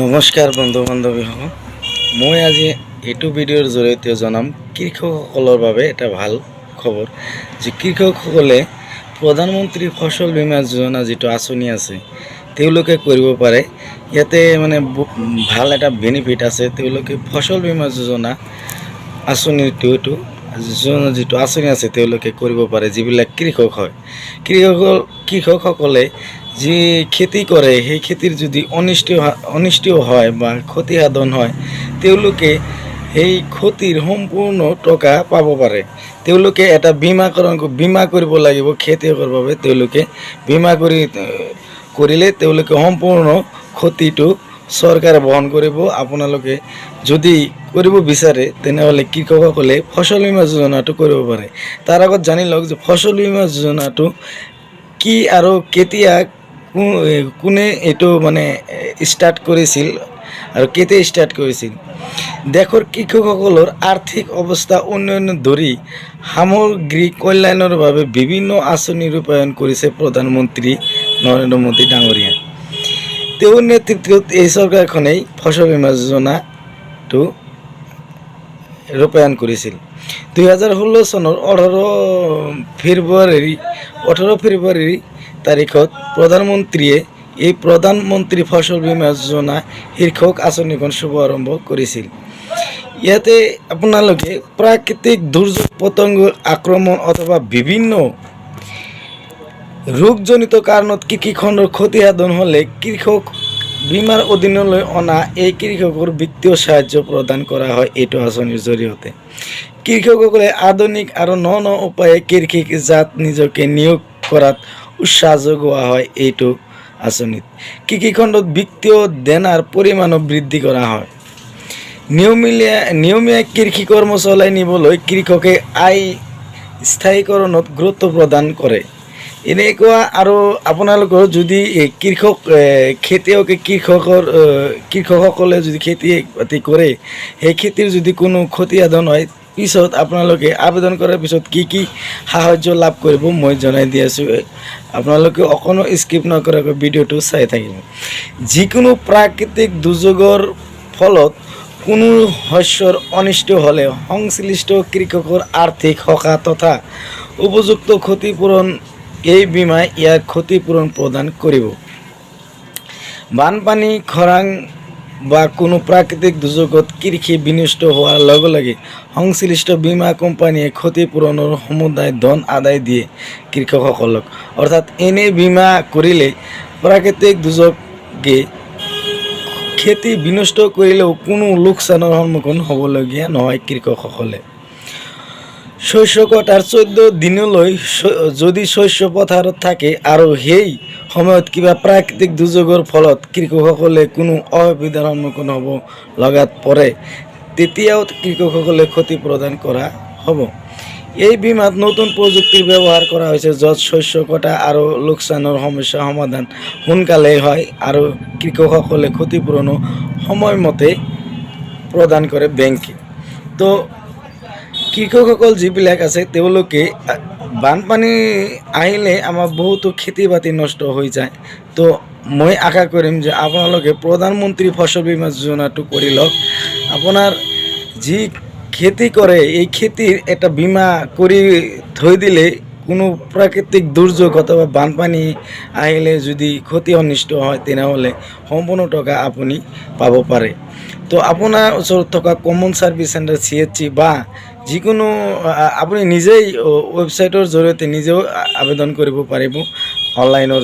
নমস্কাৰ বন্ধু বান্ধৱীসকল, মই আজি এইটো ভিডিঅ'ৰ জৰিয়তে জনাম কৃষকসকলৰ বাবে এটা ভাল খবৰ যে কৃষকসকলে প্ৰধানমন্ত্ৰী ফসল বীমা যোজনা যিটো আঁচনি আছে তেওঁলোকে কৰিব পাৰে। ইয়াতে মানে ভাল এটা বেনিফিট আছে। তেওঁলোকে ফসল বীমা যোজনা আঁচনিটো যিটো আঁচনি আছে তেওঁলোকে কৰিব পাৰে। যিবিলাক কৃষক হয়, কৃষকসকলে যি খেতি কৰে সেই খেতিৰ যদি অনিষ্ট হয় বা ক্ষতি সাধন হয়, তেওঁলোকে সেই ক্ষতিৰ সম্পূৰ্ণ টকা পাব পাৰে। তেওঁলোকে এটা বীমা কৰিব লাগিব খেতিয়কৰ বাবে। তেওঁলোকে বীমা কৰিলে তেওঁলোকে সম্পূৰ্ণ ক্ষতিটো চৰকাৰে বহন কৰিব। আপোনালোকে যদি কৰিব বিচাৰে তেনেহ'লে কৃষকসকলে ফসল বীমা যোজনাটো কৰিব পাৰে। তাৰ আগত জানি লওক যে ফসল বীমা যোজনাটো কি আৰু কেতিয়া কোনে এইটো মানে ষ্টাৰ্ট কৰিছিল আৰু কেতিয়া ষ্টাৰ্ট কৰিছিল। দেশৰ কৃষকসকলৰ আৰ্থিক অৱস্থা উন্নয়ন ধৰি সামগ্ৰিক কল্যাণৰ বাবে বিভিন্ন আঁচনি ৰূপায়ণ কৰিছে প্ৰধানমন্ত্ৰী নৰেন্দ্ৰ মোদী ডাঙৰীয়া। তেওঁৰ নেতৃত্বত এই চৰকাৰখনেই ফসল বীমা যোজনাটো ৰূপায়ণ কৰিছিল। 2016 চনৰ 18 ফেব্ৰুৱাৰী তাৰিখত প্ৰধানমন্ত্ৰীয়ে এই প্ৰধানমন্ত্ৰী ফসল বীমা যোজনা শীৰ্ষক আঁচনিখন শুভাৰম্ভ কৰিছিল। ইয়াতে আপোনালোকে প্ৰাকৃতিক দুৰ্যোগ, পতংগ আক্ৰমণ অথবা বিভিন্ন ৰোগজনিত কাৰণত কৃষিখণ্ডৰ ক্ষতিসাধন হ'লে কৃষক বীমাৰ অধীনলৈ অনা এই কৃষকৰ বিত্তীয় সাহায্য প্ৰদান কৰা হয়। এইটো আঁচনিৰ জৰিয়তে কৃষকসকলে আধুনিক আৰু ন উপায়ে কৃষিজাত নিজকে নিয়োগ কৰাত উৎসাহ যোগোৱা হয়। এইটো আঁচনিত কৃষিখণ্ডত বিত্তীয় দেনাৰ পৰিমাণো বৃদ্ধি কৰা হয়। নিয়মীয়া কৃষি কৰ্ম চলাই নিবলৈ কৃষকে আয় স্থায়ীকৰণত গুৰুত্ব প্ৰদান কৰে। এনেকুৱা আৰু আপোনালোকৰ যদি কৃষকসকলে যদি খেতি বাতি কৰে, সেই খেতিৰ যদি কোনো ক্ষতিসাধন হয়, পিছত আপোনালোকে আবেদন কৰাৰ পিছত কি সাহায্য লাভ কৰিব মই জনাই দি আছোঁ। আপোনালোকে অকণো স্কিপ নকৰাকৈ ভিডিঅ'টো চাই থাকিব। যিকোনো প্ৰাকৃতিক দুৰ্যোগৰ ফলত কোনো শস্যৰ অনিষ্ট হ'লে সংশ্লিষ্ট কৃষকৰ আৰ্থিক সহায় তথা উপযুক্ত ক্ষতিপূৰণ এই বীমাই ইয়াৰ ক্ষতিপূৰণ প্ৰদান কৰিব। বানপানী, খৰাং বা কোনো প্ৰাকৃতিক দুৰ্যোগত কৃষি বিনষ্ট হোৱাৰ লগে লগে সংশ্লিষ্ট বীমা কোম্পানীয়ে ক্ষতিপূৰণৰ সমুদায় ধন আদায় দিয়ে কৃষকসকলক। অৰ্থাৎ এনে বীমা কৰিলে প্ৰাকৃতিক দুৰ্যোগে খেতি বিনষ্ট কৰিলেও কোনো লোকচানৰ সন্মুখীন হ'বলগীয়া নহয় কৃষকসকলে। শস্য কটাৰ 14 দিনলৈ যদি শস্য পথাৰত থাকে আৰু সেই সময়ত কিবা প্ৰাকৃতিক দুৰ্যোগৰ ফলত কৃষকসকলে কোনো অসুবিধাৰ সন্মুখীন হ'ব লগাত পৰে, তেতিয়াও কৃষকসকলে ক্ষতি প্ৰদান কৰা হ'ব। এই বীমাত নতুন প্ৰযুক্তিৰ ব্যৱহাৰ কৰা হৈছে, য'ত শস্য কটা আৰু লোকচানৰ সমস্যা সমাধান সোনকালে হয় আৰু কৃষকসকলে ক্ষতিপূৰণো সময়মতে প্ৰদান কৰে বেংকে। তো কৃষকসকল যিবিলাক আছে তেওঁলোকে বানপানী আহিলে আমাৰ বহুতো খেতি বাতি নষ্ট হৈ যায়। তো মই আশা কৰিম যে আপোনালোকে প্ৰধানমন্ত্ৰী ফসল বীমা যোজনাটো কৰি লওক। আপোনাৰ যি খেতি কৰে এই খেতিৰ এটা বীমা কৰি থৈ দিলে কোনো প্ৰাকৃতিক দুৰ্যোগ অথবা বানপানী আহিলে যদি ক্ষতি অনিষ্ট হয় তেনেহ'লে সম্পূৰ্ণ টকা আপুনি পাব পাৰে। তো আপোনাৰ ওচৰত থকা কমন ছাৰ্ভিচ চেণ্টাৰ CHC বা যিকোনো আপুনি নিজেই ৱেবছাইটৰ জৰিয়তে নিজেও আবেদন কৰিব পাৰিব অনলাইনৰ